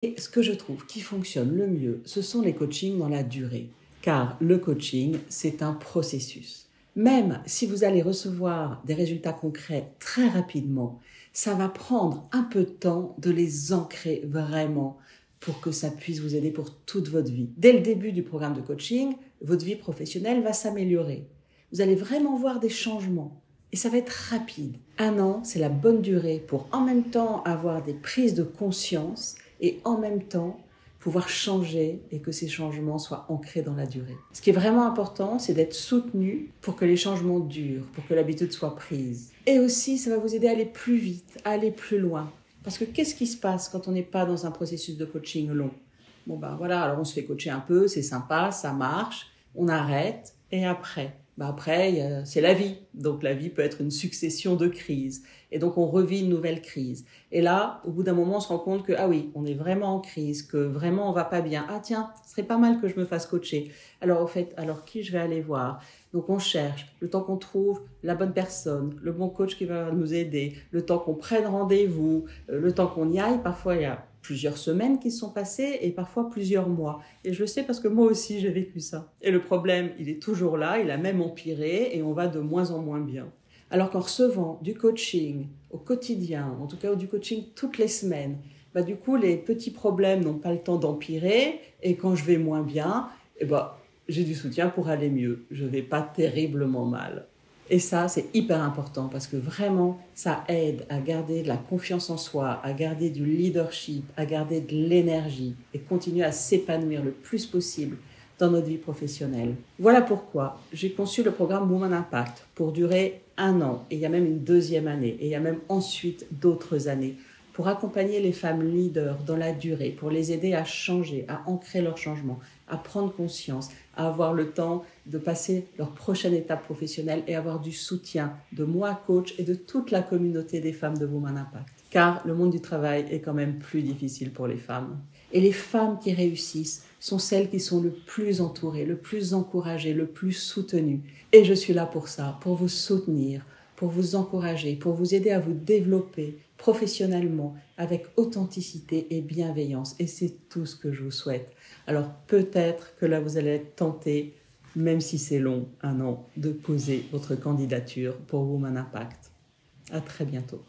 Et ce que je trouve qui fonctionne le mieux, ce sont les coachings dans la durée. Car le coaching, c'est un processus. Même si vous allez recevoir des résultats concrets très rapidement, ça va prendre un peu de temps de les ancrer vraiment pour que ça puisse vous aider pour toute votre vie. Dès le début du programme de coaching, votre vie professionnelle va s'améliorer. Vous allez vraiment voir des changements. Et ça va être rapide. 1 an, c'est la bonne durée pour en même temps avoir des prises de conscience et en même temps pouvoir changer et que ces changements soient ancrés dans la durée. Ce qui est vraiment important, c'est d'être soutenu pour que les changements durent, pour que l'habitude soit prise. Et aussi, ça va vous aider à aller plus vite, à aller plus loin. Parce que qu'est-ce qui se passe quand on n'est pas dans un processus de coaching long? Bon ben voilà, alors on se fait coacher un peu, c'est sympa, ça marche, on arrête, et après c'est la vie. Donc la vie peut être une succession de crises. Et donc on revit une nouvelle crise. Et là, au bout d'un moment, on se rend compte que, ah oui, on est vraiment en crise, que vraiment on va pas bien. Ah tiens, ce serait pas mal que je me fasse coacher. Alors au fait, alors qui je vais aller voir? Donc on cherche, le temps qu'on trouve la bonne personne, le bon coach qui va nous aider, le temps qu'on prenne rendez-vous, le temps qu'on y aille. Parfois il y a plusieurs semaines qui se sont passées et parfois plusieurs mois. Et je le sais parce que moi aussi j'ai vécu ça. Et le problème, il est toujours là, il a même empiré et on va de moins en moins bien. Alors qu'en recevant du coaching au quotidien, en tout cas du coaching toutes les semaines, du coup les petits problèmes n'ont pas le temps d'empirer et quand je vais moins bien, j'ai du soutien pour aller mieux. Je vais pas terriblement mal. Et ça, c'est hyper important parce que vraiment, ça aide à garder de la confiance en soi, à garder du leadership, à garder de l'énergie et continuer à s'épanouir le plus possible dans notre vie professionnelle. Voilà pourquoi j'ai conçu le programme Woman Impact pour durer 1 an. Et il y a même une deuxième année. Et il y a même ensuite d'autres années pour accompagner les femmes leaders dans la durée, pour les aider à changer, à ancrer leur changement, à prendre conscience, à avoir le temps de passer leur prochaine étape professionnelle et avoir du soutien de moi, coach, et de toute la communauté des femmes de Woman Impact. Car le monde du travail est quand même plus difficile pour les femmes. Et les femmes qui réussissent sont celles qui sont le plus entourées, le plus encouragées, le plus soutenues. Et je suis là pour ça, pour vous soutenir, pour vous encourager, pour vous aider à vous développer professionnellement avec authenticité et bienveillance. Et c'est tout ce que je vous souhaite. Alors peut-être que là, vous allez être tenté, même si c'est long, 1 an, de poser votre candidature pour Woman Impact. À très bientôt.